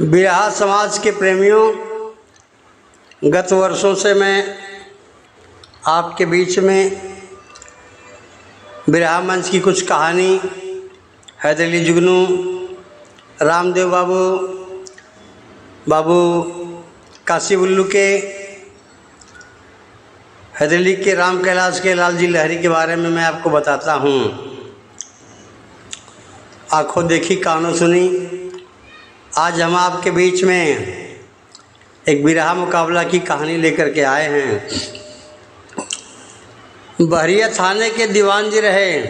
बिरहा समाज के प्रेमियों, गत वर्षों से मैं आपके बीच में बिरहा मंच की कुछ कहानी हैदर अली जुगनू, रामदेव बाबू काशी उल्लू के, हैदर अली के, राम कैलाश के, लाल जी लहरी के बारे में मैं आपको बताता हूँ। आंखों देखी कानों सुनी। आज हम आपके बीच में एक बिरहा मुकाबला की कहानी लेकर के आए हैं। बहरिया थाने के दीवान जी रहे,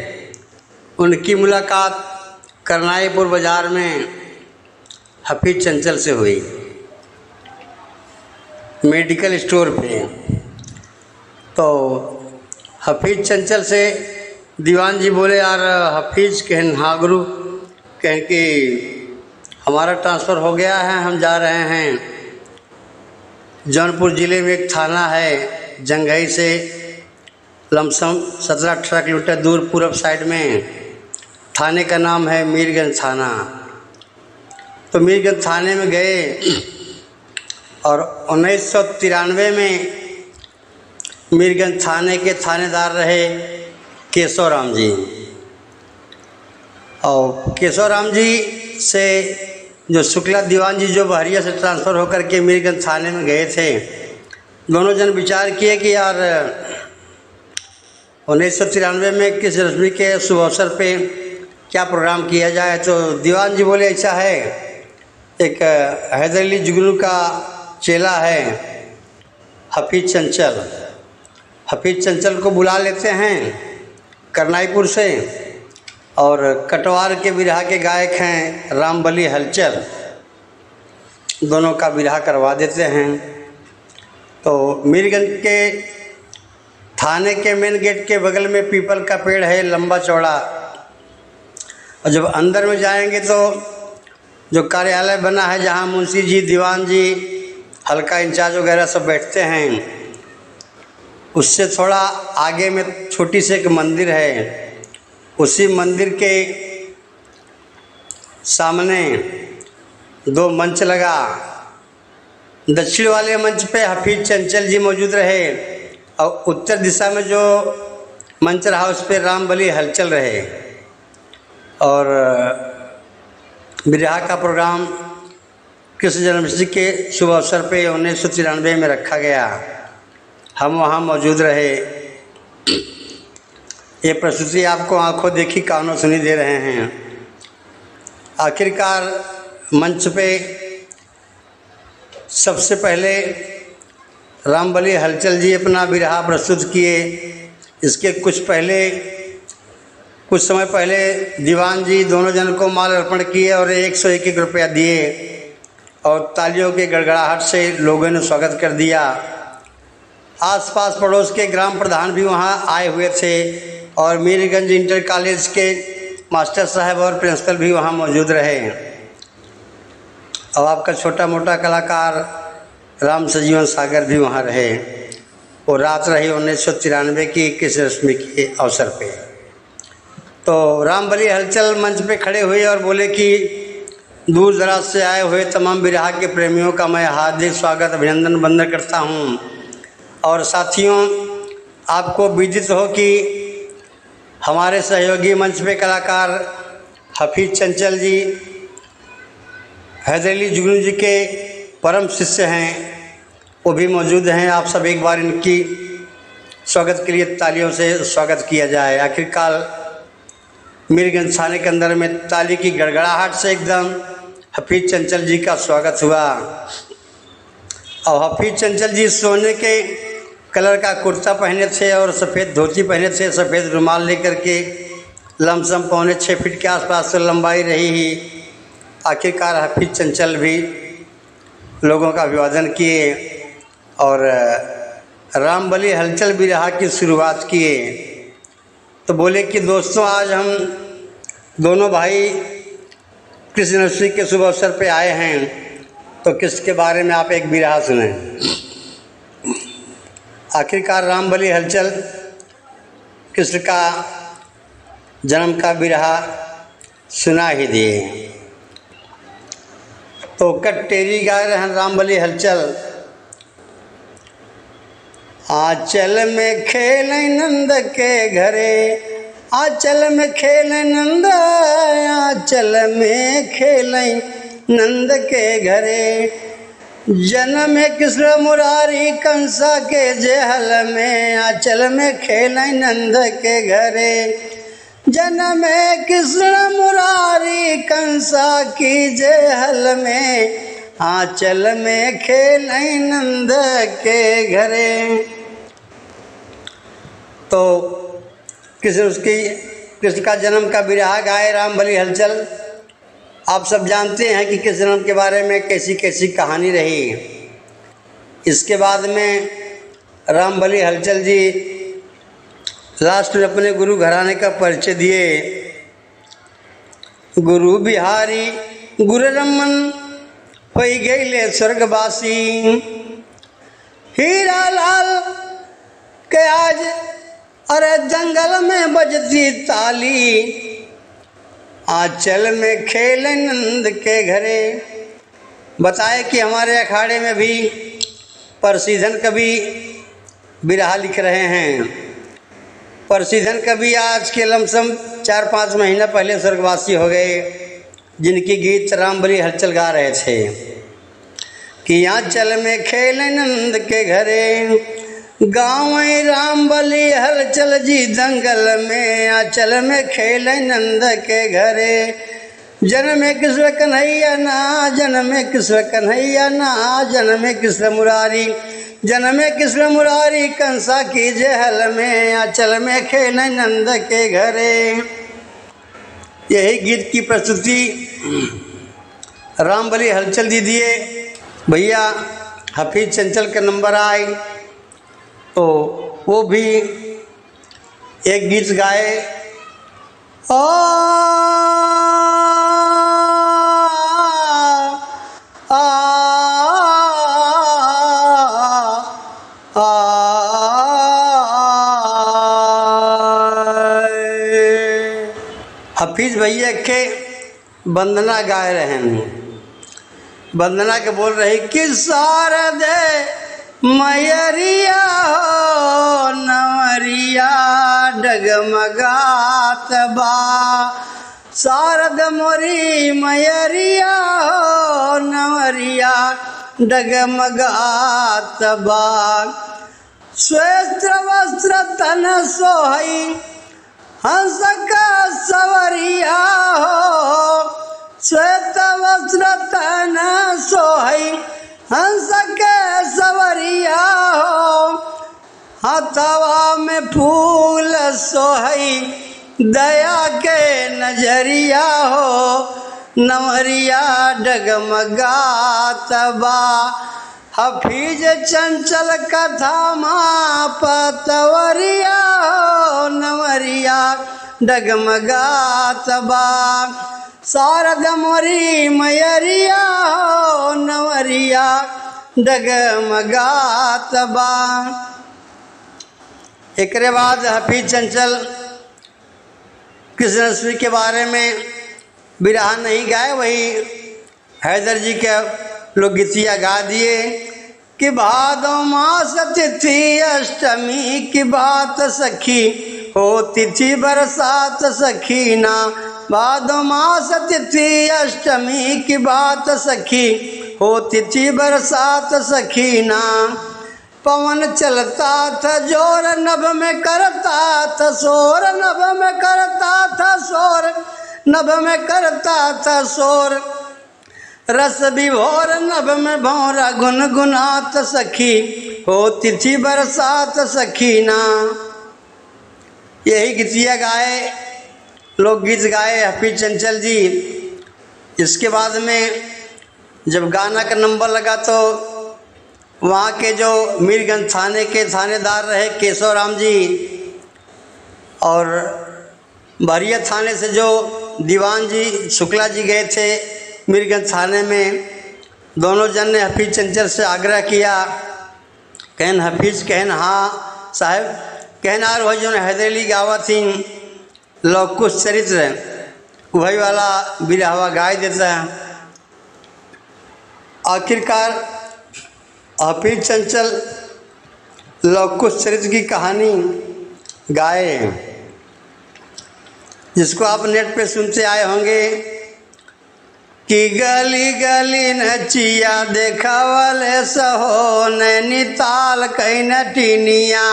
उनकी मुलाकात करनाईपुर बाज़ार में हफीज चंचल से हुई, मेडिकल स्टोर पे। तो हफीज चंचल से दीवान जी बोले, यार हफीज कहन हाँ गुरु, कहें कि हमारा ट्रांसफ़र हो गया है, हम जा रहे हैं जौनपुर ज़िले में एक थाना है जंघई से लमसम 17-18 किलोमीटर दूर पूर्व साइड में। थाने का नाम है मीरगंज थाना। तो मीरगंज थाने में गए और 1993 में मीरगंज थाने के थानेदार रहे केशव राम जी। और केशव राम जी से जो शुक्ला दीवान जी जो बहरिया से ट्रांसफ़र होकर के मीरगंज थाने में गए थे, दोनों जन विचार किए कि यार 1993 में किस रश्मि के शुभ अवसर पे क्या प्रोग्राम किया जाए। तो दीवान जी बोले, ऐसा है, एक हैदर अली जुगनू का चेला है हफीज चंचल को बुला लेते हैं करनाईपुर से, और कटवार के बिरहा के गायक हैं रामबली हलचल, दोनों का बिरहा करवा देते हैं। तो मीरगंज के थाने के मेन गेट के बगल में पीपल का पेड़ है लंबा चौड़ा, और जब अंदर में जाएंगे तो जो कार्यालय बना है जहां मुंशी जी, दीवान जी, हल्का इंचार्ज वगैरह सब बैठते हैं, उससे थोड़ा आगे में छोटी सी एक मंदिर है। उसी मंदिर के सामने 2 मंच लगा। दक्षिण वाले मंच पे हफीज चंचल जी मौजूद रहे और उत्तर दिशा में जो मंच रहा उस पर रामबली हलचल रहे। और बिरहा का प्रोग्राम कृष्ण जन्माष्टमी के शुभ अवसर पे 1993 में रखा गया। हम वहाँ मौजूद रहे। ये प्रस्तुति आपको आंखों देखी कानों सुनी दे रहे हैं। आखिरकार मंच पे सबसे पहले रामबली हलचल जी अपना बिरहा प्रस्तुत किए। इसके कुछ समय पहले दीवान जी दोनों जन को माल अर्पण किए और 101 रुपया दिए और तालियों के गड़गड़ाहट से लोगों ने स्वागत कर दिया। आसपास पड़ोस के ग्राम प्रधान भी वहाँ आए हुए थे और मीरगंज इंटर कॉलेज के मास्टर साहब और प्रिंसिपल भी वहाँ मौजूद रहे। और आपका छोटा मोटा कलाकार राम सजीवन सागर भी वहाँ रहे। और रात रही 1993 की 21 रश्मि के अवसर पे। तो रामबली हलचल मंच पे खड़े हुए और बोले कि दूर दराज से आए हुए तमाम बिरहा के प्रेमियों का मैं हार्दिक स्वागत, अभिनंदन, वंदन करता हूँ। और साथियों, आपको विदित हो कि हमारे सहयोगी मंच पे कलाकार हफीज चंचल जी हैदर अली जुगनू जी के परम शिष्य हैं, वो भी मौजूद हैं। आप सब एक बार इनकी स्वागत के लिए तालियों से स्वागत किया जाए। आखिरकार मीरगंज थाने के अंदर में ताली की गड़गड़ाहट से एकदम हफीज चंचल जी का स्वागत हुआ। और हफीज चंचल जी सोने के कलर का कुर्ता पहने थे और सफ़ेद धोती पहने थे, सफ़ेद रुमाल लेकर के। लमसम 5.25 फीट के आसपास से लंबाई रही ही। आखिरकार हफीज चंचल भी लोगों का अभिवादन किए और रामबली हलचल बिरहा की शुरुआत किए। तो बोले कि दोस्तों, आज हम दोनों भाई कृष्ण जन्माष्टमी के शुभ अवसर पे आए हैं, तो किसके बारे में आप एक बिरहा सुने। आखिरकार रामबली हलचल कृष्ण का जन्म का बिरहा सुना ही दिए। तो कट्टेरी गा रहे हैं रामबली हलचल। आंचल में खेल नंद के घरे, आंचल में खेल नंद, आंचल में खेल नंद के घरे। जन्म कृष्ण मुरारी कंसा के जेहल में, आंचल में खेल नंद के घरे। जन्म कृष्ण मुरारी कंसा की जेहल में, आंचल में खेल नंद के घरे। तो कृष्ण का जन्म का बिरहा गाए रामबली हलचल। आप सब जानते हैं कि कृष्ण जन्म के बारे में कैसी कैसी कहानी रही। इसके बाद में रामबली हलचल जी लास्ट में अपने गुरु घराने का परिचय दिए। गुरु बिहारी गुरु रमन हो गए स्वर्गवासी। हीरा लाल के आज अरे जंगल में बजती ताली, आंचल में खेल नंद के घरे। बताए कि हमारे अखाड़े में भी प्रसिद्धन कवि बिरहा लिख रहे हैं। प्रसिद्धन कवि आज के लमसम 4-5 महीना पहले स्वर्गवासी हो गए, जिनकी गीत रामबली हलचल गा रहे थे कि आंचल में खेल नंद के घरे। गाँव रामबली हलचल जी दंगल में, आंचल में खेल नंद के घरे। जन्म कृष्ण कन्हैया ना, जन्म कृष्ण कन्हैया ना, जन्म कृष्ण मुरारी, जन्म कृष्ण मुरारी कंसा की जेहल में, आंचल में खेल नंद के घरे। यही गीत की प्रस्तुति रामबली हलचल दी दिए। भैया हफीज चंचल का नंबर आए तो वो भी एक गीत गाए। आ, आ, आ, हफीज भैया के वंदना गाए रहे हैं। वंदना के बोल रही कि शारदे मयरिया हो नवरिया डगमगात बा। शारद मोरी मयरिया हो नवरिया डगमगात बा। श्वेत वस्त्र तन सोहई हंस का सवरिया हो। श्वेत वस्त्र तन सोहई हंस के सवरिया हो। हथवा में फूल सोहई दया के नजरिया हो। नवरिया डगमगात बा। हफीज चंचल कथा माँ पतवरिया हो। नवरिया डगमगात बा। शारद मोरी मयरिया हो नवरिया डगमगात बा। एकरे बाद हफीज चंचल कृष्णश्री के बारे में बिरहा नहीं गाए, वही हैदर जी के लोग गीतिया गा दिए कि भादो मास तिथि अष्टमी की बात सखी हो। तिथि बरसात सखीना। भादो मास तिथि अष्टमी की बात सखी हो। तिथि बरसात सखीना। पवन चलता था जोर नभ में करता था शोर। नभ में करता था शोर, नभ में करता था शोर। रस विभोर नभ में भौरा गुनगुनात सखी हो। तिथि बरसात सखीना। यही गीतिया गाए, लोकगीत गाए हफीज चंचल जी। इसके बाद में जब गाना का नंबर लगा तो वहाँ के जो मीरगंज थाने के थानेदार रहे केशव राम जी और बहरिया थाने से जो दीवान जी शुक्ला जी गए थे मीरगंज थाने में, दोनों जन ने हफीज चंचल से आग्रह किया कहन हफीज कहन हाँ साहब, कहन आर वही जो हैदरली गावा थी लौकुश चरित्र वही वाला बिरहवा गाय देता है। आखिरकार हफीज चंचल लौकुश चरित्र की कहानी गाए, जिसको आप नेट पे सुनते आए होंगे कि गली गली नचिया देखावले सहो नैनीताल कई नटिनिया,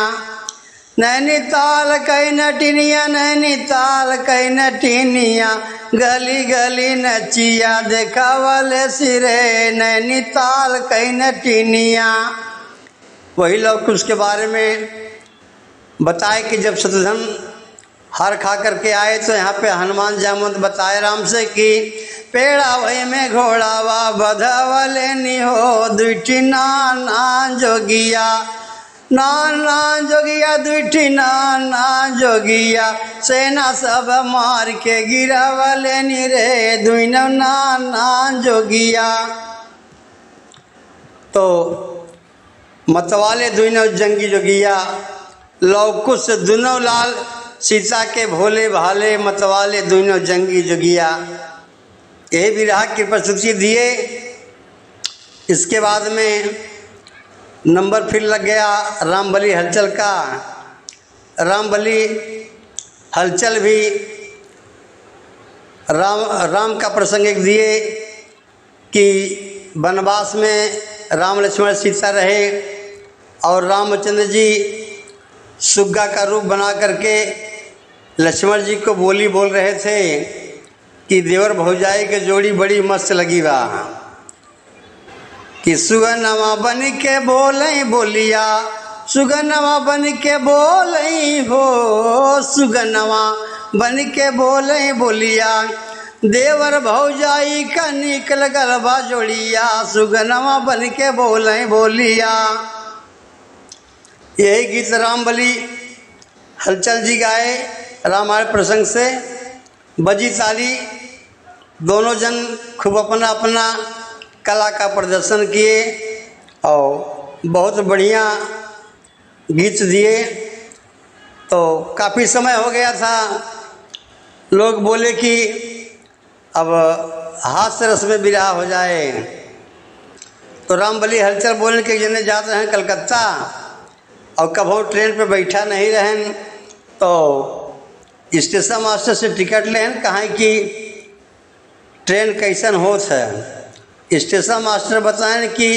नैनीताल कई नटिनिया, नैनीताल कई नटिनिया, गली गली नचिया देखावले सिरे नैनीताल कई नटिनिया। वही लोग उसके बारे में बताए कि जब शत्रुघ्न हार खा करके आए तो यहाँ पे हनुमान जामवंत बताए राम से कि पेड़ा वही में घोड़ावा बधावले निहो दुईठी नान जोगिया, नान जोगिया दुईठी नान जोगिया, सेना सब मार के गिरावले नि रे दुईनो नान जोगिया। तो मतवाले दुईनो जंगी जोगिया, लौकुश दुनो लाल सीता के भोले भाले, मतवाले दुनो जंगी जोगिया। यही विरह की प्रस्तुति दिए। इसके बाद में नंबर फिर लग गया रामबली हलचल का। रामबली हलचल भी राम का प्रसंग एक दिए कि वनवास में राम लक्ष्मण सीता रहे और रामचंद्र जी सुग्गा का रूप बना करके लक्ष्मण जी को बोली बोल रहे थे कि देवर भौजाई के जोड़ी बड़ी मस्त लगी बा, कि सुगनवा बन के बोलई बोलिया, सुगनवा बन के बोलई हो, सुगनवा बन के बोलई बोलिया, देवर भौजाई का निकल गलबा जोड़िया, सुगनवा बन के बोलई बोलिया। यही गीत रामबली हलचल जी गाए रामायण प्रसंग से। बजी ताली, दोनों जन खूब अपना अपना कला का प्रदर्शन किए और बहुत बढ़िया गीत दिए। तो काफ़ी समय हो गया था, लोग बोले कि अब हास्य रस में विरह हो जाए। तो रामबली हलचल बोलने के जने जाते हैं कलकत्ता और कभी ट्रेन पे बैठा नहीं रहें तो स्टेशन मास्टर से टिकट लें कहाँ कि ट्रेन कैसन होत है। स्टेशन मास्टर बताएं कि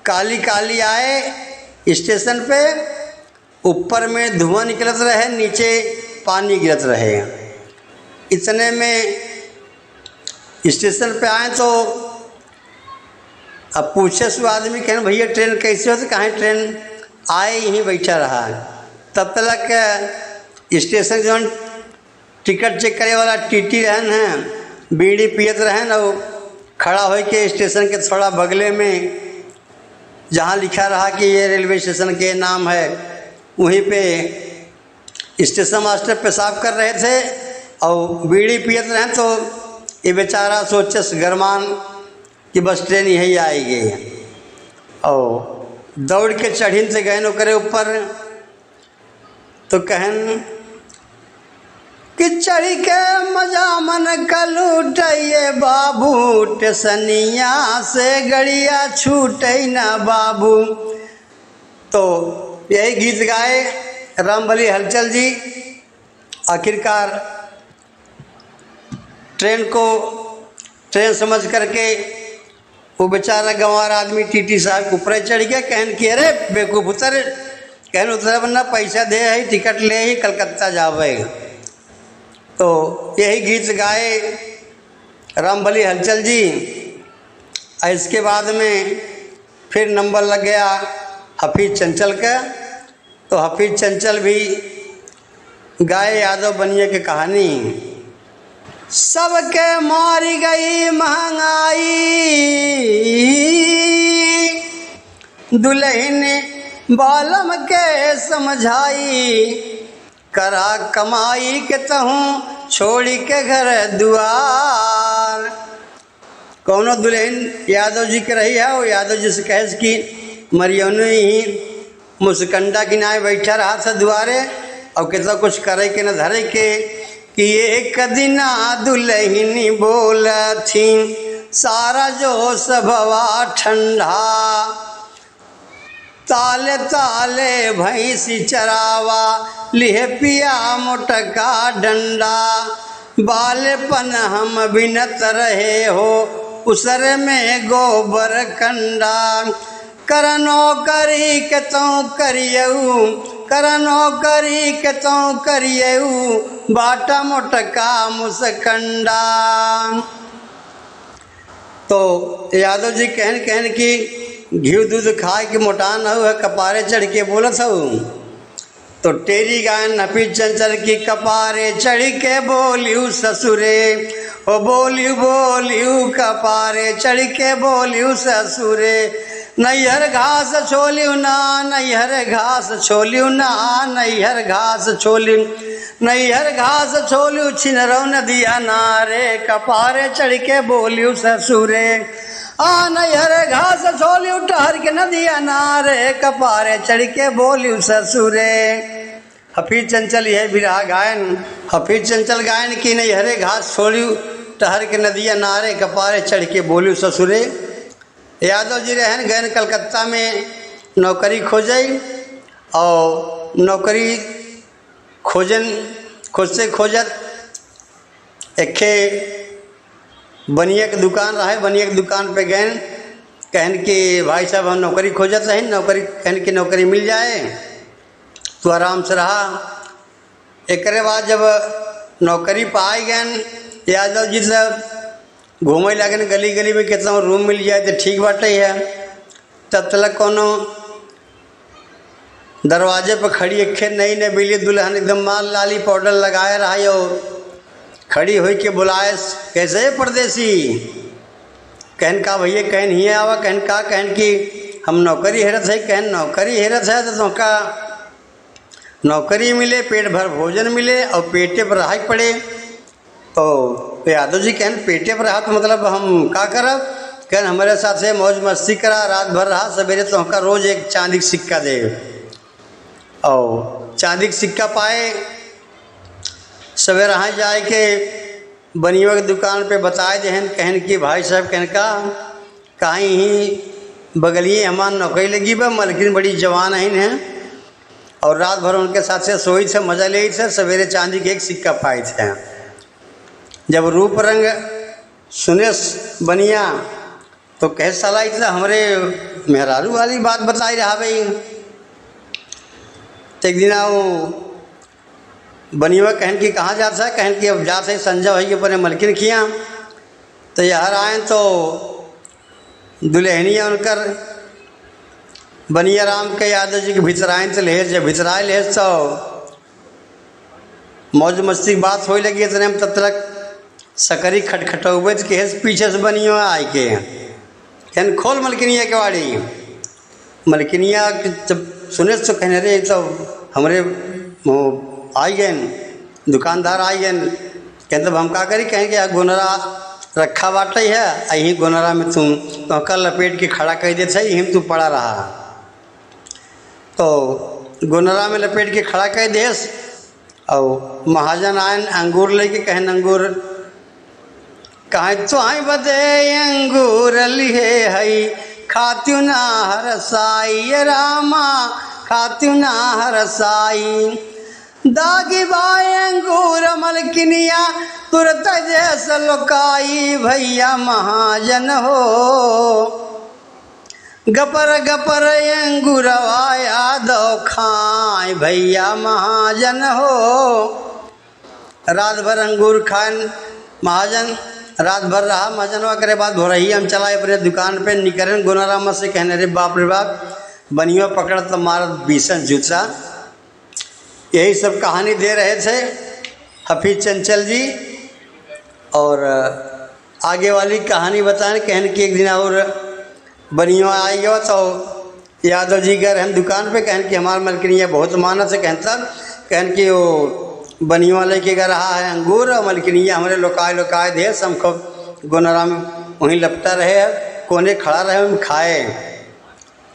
काली काली आए स्टेशन पे, ऊपर में धुआं निकलत रहे, नीचे पानी गिरत रहे। इतने में स्टेशन पे आए तो अब पूछे सो आदमी कहें भैया ट्रेन कैसे होती, कहाँ ट्रेन आए यहीं बैठा रहा। तब तक स्टेशन जो टिकट चेक करे वाला टीटी रहन हैं, बीड़ी पियत रहन और खड़ा हो के स्टेशन के थोड़ा बगले में जहाँ लिखा रहा कि ये रेलवे स्टेशन के नाम है, वहीं पे स्टेशन मास्टर पेशाब कर रहे थे और बीड़ी पियत रहें। तो ये बेचारा सोचस गरमान कि बस ट्रेन यही आएगी और दौड़ के चढ़ीन से गए करे ऊपर। तो कहन कि चढ़ी के मजा मन कलूटइए बाबू, टेसनिया से गड़िया छूटे ना बाबू। तो यही गीत गाए रामबली हलचल जी। आखिरकार ट्रेन समझ करके वो बेचारा गंवार आदमी टीटी साहब ऊपर चढ़ गया। कहन कि अरे बेवकूफ़ उतर, कहन उतर वरना पैसा दे है टिकट ले ही कलकत्ता जावे। तो यही गीत गाए रामबली हलचल जी। इसके बाद में फिर नंबर लग गया हफीज चंचल का। तो हफीज चंचल भी गाए यादव बनिए की कहानी। सबके मारी गई महंगाई, दुल्हन बालम के समझाई, करा कमाई के तहूँ छोड़ी के घर दुआर। कौनो दुल्हन यादव जी के रही है, वो यादव जी से कहे कि मरियौन ही मुस्कंडा किनारे बैठा रहा था दुआरे और कितना कुछ करे के न धरे के कि एक दिना दुल्हनी बोल थी सारा जो सभवा ठंडा ताले ताले भैंसी चरावा लिह पिया मोटका डंडा बालेपन हम बिनत रहे हो उसर में गोबर कंडा करनो करी के तो करियऊ करनो करी के तो करियऊ बाटा मोटका मुस्कंडा। तो यादव जी कहन कहन की घी दूध खाए के मोटा न हो कपारे चढ़ के बोलत हूँ। तो टेरी गायन नपी चंचल की कपारे चढ़ के बोलियू ससुरे ओ बोलियू बोलियू कपारे चढ़ के बोलियू ससुरे नैहर घास छोलियू ना नैहर घास छोलियू ना नैहर घास छोलियू नैहर घास छोलियू छिनरौ नदिया नारे कपारे चढ़ के बोलियू ससुरे आ नैहर घास छोलियू टहर के नदिया नारे कपारे चढ़ के बोलियू ससुरे। हफीज चंचल यह बिरहा गायन हफीज चंचल गायन की नैहरे घास छोलियू टहर के नदिया नारे कपारे चढ़ के बोलियू ससुरे। यादव जी रहन गए कलकत्ता में नौकरी खोजई और नौकरी खोजते खोजत एक बनिया के दुकान रहे बनिया के दुकान पे गए कहन कि भाई साहब हम नौकरी खोजत रहे नौकरी कहन कि नौकरी मिल जाए तो आराम से रहा। एक बाद जब नौकरी पाई गए यादव जी सब घूमे लगन गली गली में कितना रूम मिल जाए तो ठीक बाटे है। तब तक कोनो दरवाजे पर खड़ी एक नई नई बिली दुल्हन एकदम माल लाली पाउडर लगाए रहा और खड़ी हुई के बुलाए कैसे है परदेसी कहन का भैया कहन ही आवा कहन का कहन कि हम नौकरी हेरत है कहन नौकरी हेरत है तो तुमका नौकरी मिले पेट भर भोजन मिले और पेटे पर रहा पड़े। तो यादव जी कहन पेटे पर रहा तो मतलब हम का करब कहन हमारे साथ से मौज मस्ती करा रात भर रहा सवेरे तो हमका रोज एक चांदी का सिक्का दे और चांदी का सिक्का पाए सवेरे यहाँ जाए के बनियों की दुकान पे बताए देहन कहन कि भाई साहब कहन का कहीं ही बगलिए हमार नौकरी लगी बा मलकिन बड़ी जवान हैं और रात भर उनके साथ से सोई थे मज़ा ले थे सवेरे चांदी के एक सिक्का पाए थे। जब रूप रंग सुने बनिया तो कह साला इतना हमरे मेहरारू वाली बात बताई रहा भाई। तो एक दिन वो बनिया कहन की कहाँ जाता है कहन की अब जाते ही संजय भाई के ऊपर मलकिन किया तो यहाँ आए तो दुल्हनिया उनकर बनिया राम के यादव जी के भीतर आए तो लेहर जब भीतर आए लेहर तो मौज मस्ती की बात हो लगी इतने हम तब तक सकरी खटखटौबे तो कहे पीछे से बनियो आए के कहन खोल मलकिनिया के वाड़ी मलकिनिया जब सुने तो कहने रे तो हमरे आई गए दुकानदार आई गए कहते तब हम का करी कहें कि गोनरा रखा बाटे है यही गोनरा में तुम तो कल लपेट के खड़ा कर देते यही में तू पड़ा रहा तो गोनरा में लपेट के खड़ा कर देस और महाजन आयन अंगूर लेके कहन अंगूर कहें तो आई बदे अंगूर लिहे हई खात्यु ना हरसाई रामा खात्यु ना हरसाई दागी बाई अंगूर मलकिनिया तुरत जैस लोकाई भैया महाजन हो गपर गपर अंगूरवा यादव खाए भैया महाजन हो। रात भर अंगूर खान महाजन रात भर रहा महाजनवा करे बाद भोरही हम चलाए अपने दुकान पे निकरन गोनाराम से कहने रे बाप बनियो पकड़ तो मारत बीसन जूता। यही सब कहानी दे रहे थे हफीज चंचल जी और आगे वाली कहानी बताएं कहन कि एक दिन और बनियो आई गया तो यादव जी गए हम दुकान पे कहन कि हमारे मलकिनिया बहुत मानत है कहन कि वो बनियो लेके गए रहा है अंगूर और मलकिनिया हमारे लोकाय लोकाय दे हम खूब गोनरा में वहीं लपटा रहे कोने खड़ा रहे हम खाए।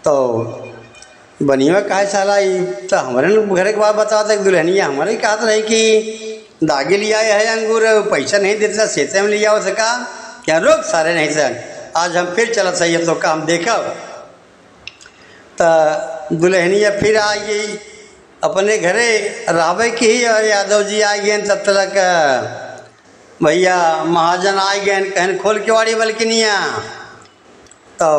तो बनिया कहे साला तो हमारे घर के बाद बताओ तो दुल्हनिया हमारे कहते रहे कि दागे लिया है अंगूर, पैसा नहीं देता सेते में लिया हो सका क्या रोक सारे नहीं सर, आज हम फिर चला सही है तो काम देखा। तो दुल्हनिया फिर आ गई अपने घरे रावे की ही, और यादव जी आ गए तब तक भैया महाजन आ गए कहन खोल के वाड़ी बल्कनिया। तो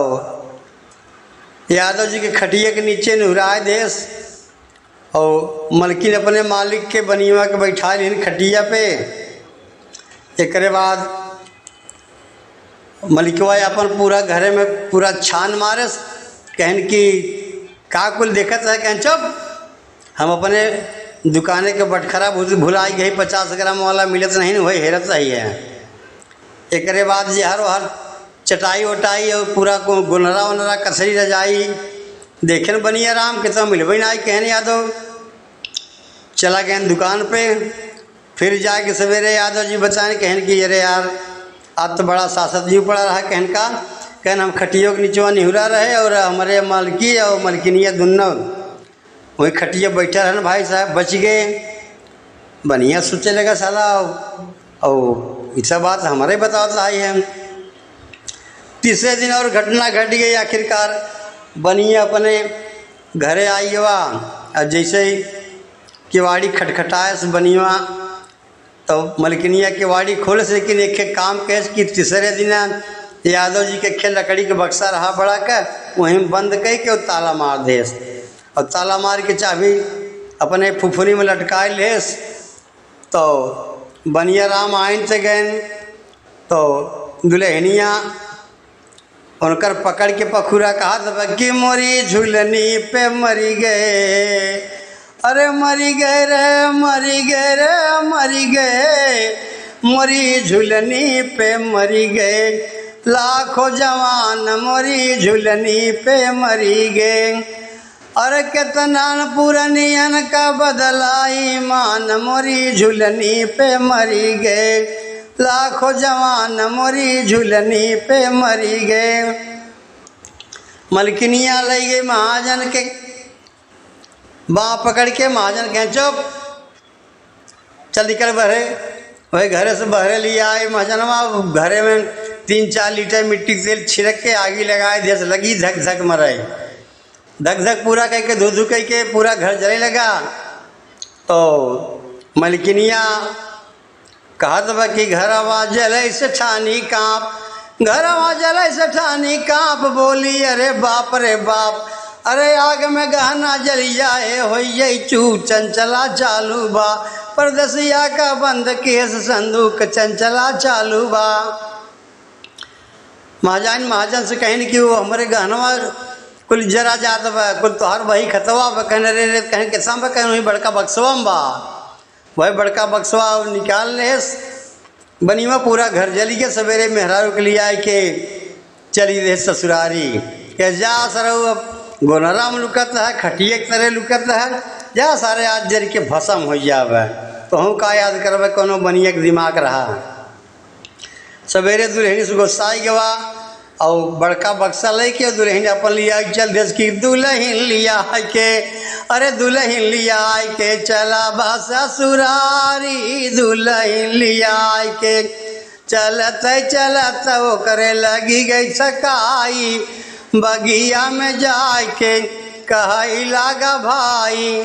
यादव जी के खटिया के नीचे नुहराए देश और मलकिन अपने मालिक के बनिया के बैठा लीन खटिया पे। एक बाद मलिकवा अपन पूरा घरे में पूरा छान मारस कहन की का कुल देखत है, कहन चुप हम अपने दुकाने के बटखरा भुलाई गई 50 ग्राम वाला मिलत नहीं वही हेरत रही है। एक बाद जहर वहर चटाई वटाई और पूरा गुनरा वनरा कसरी रजाई देखे बनिया राम के तो मिलवे ना कहन यादव। चला गए दुकान पे, फिर जाके सवेरे यादव जी बताने कहन कि अरे यार आज तो बड़ा सासत जीव पड़ा रहा कहन का, कहन हम खटियों के नीचवा निहुरा रहे और हमारे मालकी और मलकिनिया दोनों वही खटिया बैठा रहे भाई साहब बच गए। बनिया सोचे लगा साला और ये सब बात हमारे बताता है। तीसरे दिन और घटना घट गई, आखिरकार बनिया अपने घरे आई हुआ और जैसे ही किवाड़ी खटखटाए से बनिया तो मलकिनिया किवाड़ी खोले से, लेकिन एक काम कैस कि तीसरे दिन यादव जी के खेल लकड़ी के बक्सा रहा बड़ा कर वहीं बंद कह के ताला मार देस और ताला मार के चाबी अपने फुफुरी में लटकाए लेस। तो बनिया राम आइन से गए तो दुल्हनिया उनकर पकड़ के पखुरा कहा था कि मोरी झुलनी पे मरी गए, अरे मरी गए रे मरी गए रे मरी गए, मोरी झुलनी पे मरी गए, लाखों जवान मोरी झुलनी पे मरी गए, अरे कितना पुरनियन का बदला ईमान मोरी झुलनी पे मरी गए, लाखों जवान मोरी झुलनी पे मरी गए। मलकिनिया ले गई महाजन के बाँ पकड़ के, महाजन कहें चुप चल निकल बहरे, वही घरे से बहरे लिया आए महाजनवा। घरे में 3-4 लीटर मिट्टी तेल छिड़क के आगी लगाए देश लगी धक धक मराई, धक धक पूरा कह के धो धो कह के पूरा घर जले लगा। तो मलकिनिया कहा था कि घर आवाज जले से ठानी काँप, घर आवाज जले से ठानी काँप, बोली अरे बाप रे बाप, अरे आग में गहना जली जाए हो चू चंचला चालू बा, परदसिया का बंद केस संदूक चंचला चालू बा। महाजन से कहने कि वो हमारे गहनवा कुल जरा जात बा, कुल तोहार वही खतवा बा, कहने रे कहने के साम कहने वही बड़का बक्सवा बा, वही बड़का बक्सवा निकाल लेस। बनीमा पूरा घर जली के सवेरे मेहरारू के लिए आए के चली रहे ससुरारी के जा सरऊ अब गोनरा में लुकत है खटिए की तरह लुकत है, जा सारे आज जर के भसम हो जावे। तो हम का याद करवे कोनो बनिया के दिमाग रहा। सवेरे दुल्हनी से गुस्साई गवा और बड़का बक्सा लेके दुल्हन अपन लिया चल देश की दुल्हन लिया के, अरे दुल्हन लिया के चला बा ससुरारी, दुल्हन लिया के चलत चलत वो करे लगी गई सकाई, बगिया में जाए के कहाई लागा भाई।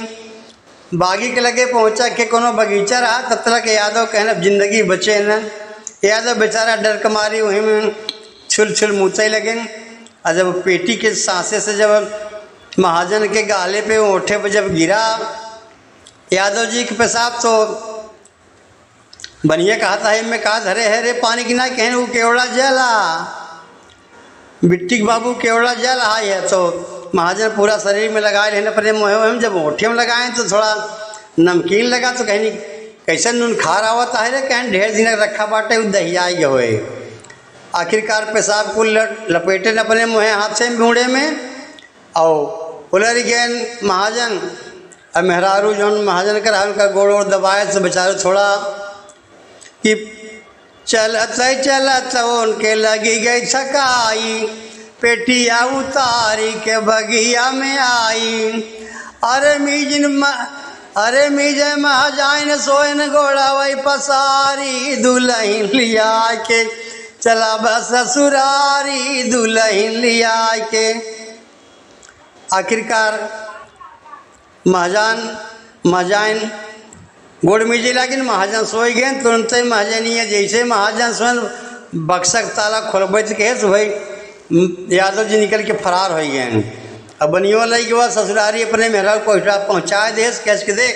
बागी के लगे पहुँचा के कोनो बगीचा रहा तब तक यादव कहना जिंदगी बचे न, यादव बेचारा डर के मारी वहीं में छुल छुल मुँचे लगे। और जब पेटी के सांसे से जब महाजन के गाले पे ओठे पे जब गिरा यादव जी के पेशाब तो बनिया कहा था में कहा धरे है रे पानी की ना कहने वो केवड़ा जला बिट्टी बाबू केवड़ा जल आई है। तो महाजन पूरा शरीर में लगाए रहने पर मुँह जब ओठे में लगाए तो थोड़ा नमकीन लगा तो कहनी कैसे नून खार आवत है रे, कहन ढेर दिन रखा बाटे दहियाई होए। आखिरकार पेशाब को लपेटे न अपने मुँह हाथ से बूढ़े में और उलर गए महाजन। अब मेहरारू जौन महाजन का रहा उनका गोड़ वोड़ दबाए तो बेचारे थोड़ा कि चलत चलत उनके लगी गई थकाई, पेटिया उतारी के बगिया में आई। अरे मीज महाजाइन सोयन घोड़ा वही पसारी, दुल्हन लिया के चला बस ससुरारी, दुल्हन लिया के। आखिरकार महाजाइन गोड़ मीजे लेकिन महाजन सोई गए। तुरंत ही महाजनिया जैसे महाजन सोन बक्सक ताला खोलबैत के भाई यादव जी निकल के फरार हो गए। अब बनियो लग के बाद ससुरारी अपने मेहरारू कोठा पहुँचा दे, कैस के देख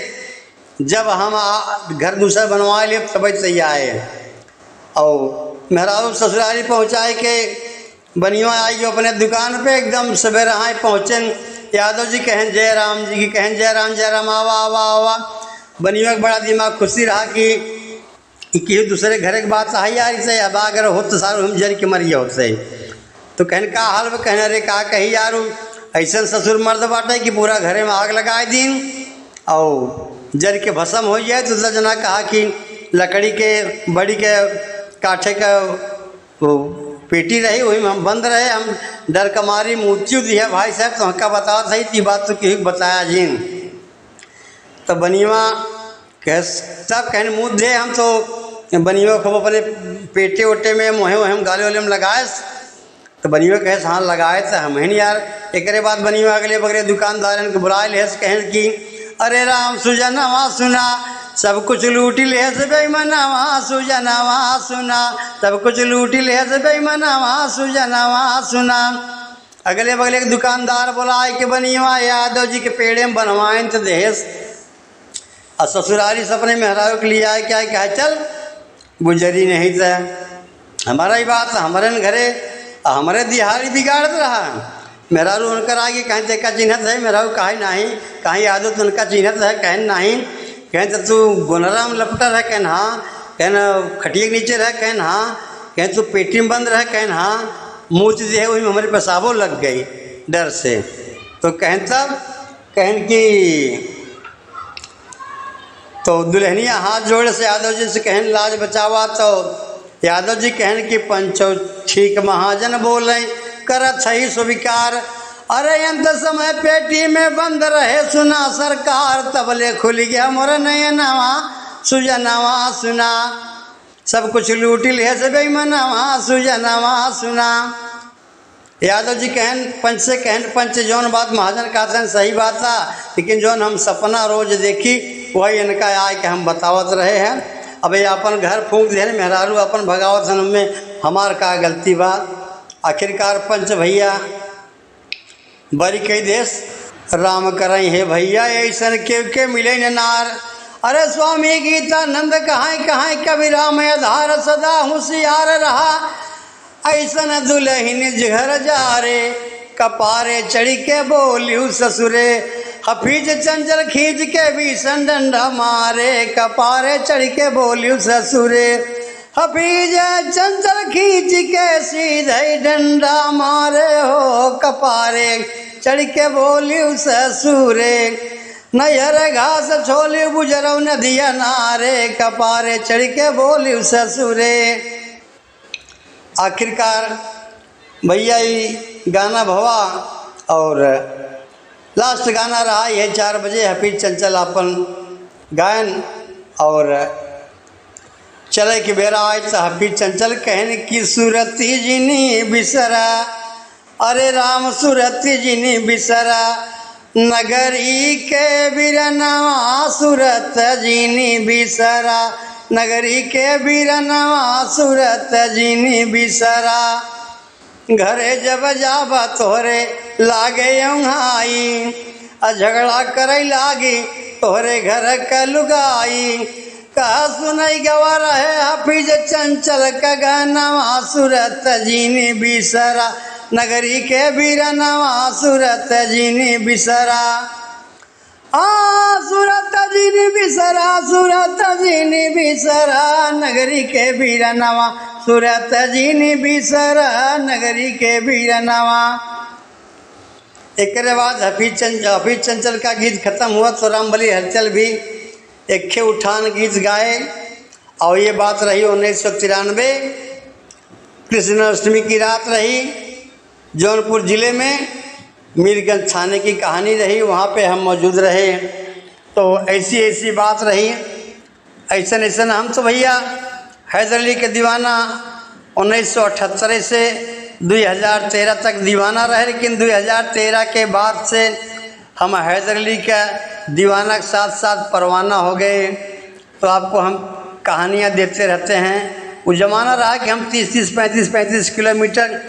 जब हम घर दूसरा बनवा लिए तब सही आए। और मेहरारू ससुरारी पहुँचाए के बनियो आई जो अपने दुकान पे एकदम सवेरे आए पहुँचे। यादव जी कहन जय राम जी की कहन जय राम आवा आवा आवा। बनियो का बड़ा दिमाग खुशी रहा कि दूसरे घर की बात है यार से अब अगर हो तो सारू हम जर के मरिए होते। तो कहन का हाल में कहना रे का कही यार ऐसा ससुर मर्द बाटे कि पूरा घरे में आग लगाए दिन और जर के भस्म हो जाए। तो जना कहा कि लकड़ी के बड़ी के काठे का वो पेटी रही वही में हम बंद रहे। हम डर कमारी मूर्ति दिया भाई साहब तो हमका बताओ सही थी बात तो क्यों बताया जी। तो बनिया कह सब कहने मुँह दे हम तो बनिया खूब अपने पेटे ओटे में मोहे वहे हम गाले वाले में लगाए। तो बनिया कहे हाँ लगाए तो हम नहीं यार। एक बाद बनिया अगले बगले दुकानदार को बुलाए ले कहन कि अरे राम सुजनवा सुना सब कुछ लूटी ले से बेईमानवा सुजनवा सुना सब कुछ लूटी ले से बेईमानवा सुजनवा सुना। अगले बगले के दुकानदार बुलाए के बनिया यादव जी के पेड़े में बनवाएं तो देश। और ससुरारी सपने मेहरारू के लिए आए क्या क्या चल गुजरी नहीं था हमारा ही बात हमारे घरे हमारे दिहाड़ी बिगाड़त रहा। मेहरारू उनकर आगे कहीं देखा चिन्हत है मेहरारू कहीं नहीं कहीं आदत उनका चिन्हत है कहीं नहीं कहीं तो तू गोनरा में लपटा है कहन हाँ कहन खटिए के नीचे रह कहन हाँ कहीं तू पेटी में बंद रह कहन हाँ मुँह जो है वही हमारे पेशाबों लग गई डर से। तो कहन तब कहन कि तो दुल्हनिया हाथ जोड़े से यादव जी से कहन लाज बचावा। तो यादव जी कहन कि पंचो ठीक महाजन बोले करत सही स्वीकार। अरे अंत समय पेटी में बंद रहे सुना सरकार तबले खुल गया मोर नयनवा सुजनवा सुना सब कुछ लूटी ले से बेईमानवा सुजनवा सुना। यादव जी कहन पंच से कहन पंच जौन बात महाजन कहते सही बात था लेकिन जौन हम सपना रोज देखी वही इनका आए कि हम बतावत रहे हैं। अब ये अपन घर फूंक दे मेहरारू अपन भगावत सन में हमार का गलती बात। आखिरकार पंच भैया बड़ी कई देश राम करई है भैया ऐसन के मिले न नार। अरे स्वामी गीतानंद कहाँ कबीरा में आधार सदा होशियार रहा। ऐसन दुल्हन घर जा रे कपारे चढ़ी के बोलियो ससुरे हफीज चंचल खींच के भीषण डंडा मारे कपारे चढ़ के बोलियो ससुरे हफीज चंचल खींच के सीधे डंडा मारे हो कपारे चढ़ के बोलियो ससुरे नैहर घास छोलियो बुजरौ नदिया नारे कपारे चढ़ के बोलियो ससुरे। आखिरकार भैया ये गाना भवा और लास्ट गाना रहा यह 4 बजे हफीज चंचल अपन गायन और चले के बेरा आए तो हफीज चंचल कहने की सूरती जिनी बिसरा। अरे राम सूरती जिनी बिसरा नगरी के बिरनवा सूरत जिनी बिसरा नगरी के बिरनवा सूरत जिनी बिसरा। घरे जब जाबा तोहरे लागे ओंघाई झगड़ा करे लागी तोहरे घर का लुगाई कहा सुनाई गवा रहे हफीज चंचल का गानवा सूरत जिनी बिसरा नगरी के बिरनवा सूरत जिनी बिसरा। सूरत जिनी बिसरा सूरत जिनी बिसरा नगरी के बिरनवा सूरत जिनी बिसरा नगरी के बिरनवा। एक बाद हफीज चंचल का गीत खत्म हुआ तो रामबली हलचल भी एक उठान गीत गाए और ये बात रही 1993 कृष्णाष्टमी की रात रही। जौनपुर ज़िले में मीरगंज थाने की कहानी रही, वहाँ पे हम मौजूद रहे। तो ऐसी ऐसी बात रही, ऐसन ऐसन हम तो भैया हैदर अली के दीवाना 1978 से 2013 तक दीवाना रहे, लेकिन 2013 के बाद से हम हैदर अली का दीवाना के साथ साथ परवाना हो गए। तो आपको हम कहानियाँ देते रहते हैं। वो ज़माना रहा कि हम 30-30, 35-35 किलोमीटर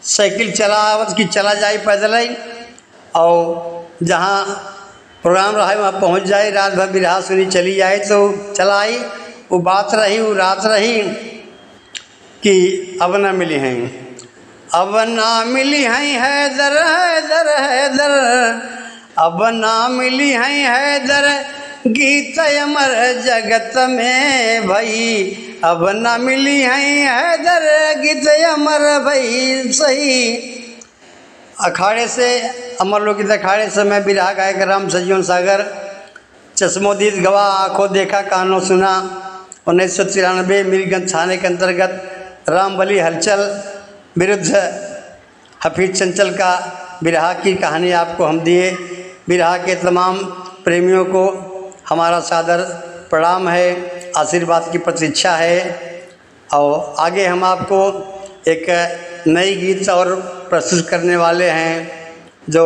साइकिल चला जाए पैदल ही, और जहाँ प्रोग्राम रहा वहाँ पहुँच जाए, रात भर बिरहा सुनी चली जाए तो चला आई। वो बात रही, वो रात रही कि अब ना मिली हैं, अब ना मिली हैं हैदर हैदर हैदर, अब ना मिली हैं हैदर, गीत अमर जगत में भई, अब ना मिली हैं हैदर, गीत अमर भई सही। अखाड़े से अमर लोकगीत अखाड़े से मैं बिरहा गायक राम सजीवन सागर, चश्मोदीद गवाह आँखों देखा कानों सुना, 1993 मीरगंज थाने के अंतर्गत रामबली हलचल विरुद्ध हफीज चंचल का बिरहा की कहानी आपको हम दिए। बिरहा के तमाम प्रेमियों को हमारा सादर प्रणाम है, आशीर्वाद की प्रतीक्षा है। और आगे हम आपको एक नई गीत और प्रस्तुत करने वाले हैं, जो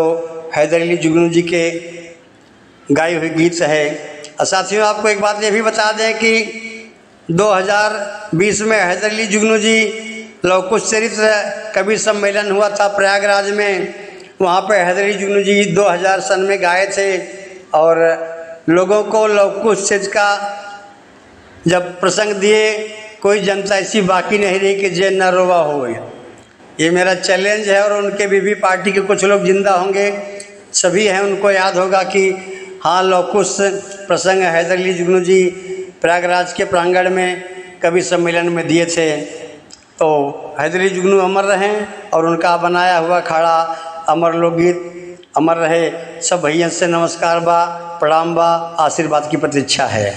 हैदर अली जुगनू जी के गाई हुई गीत है। और साथियों, आपको एक बात ये भी बता दें कि 2020 में हैदर अली जुगनू जी लौह कुश चरित्र कवि सम्मेलन हुआ था प्रयागराज में। वहाँ पे हैदर अली जुगनू जी 2000 सन में गाए थे, और लोगों को लौह कुश चरित्र का जब प्रसंग दिए, कोई जनता ऐसी बाकी नहीं रही कि जे न रोवा हो। ये मेरा चैलेंज है, और उनके भी पार्टी के कुछ लोग जिंदा होंगे, सभी हैं, उनको याद होगा कि हाँ, लौह कुश प्रसंग हैदर अली जुगनू जी प्रयागराज के प्रांगण में कवि सम्मेलन में दिए थे। तो हैदर अली जुगनू अमर रहें, और उनका बनाया हुआ अखाड़ा अमर लोकगीत अमर रहे। सब भैया से नमस्कार बा, प्रणाम बा, आशीर्वाद की प्रतीक्षा है।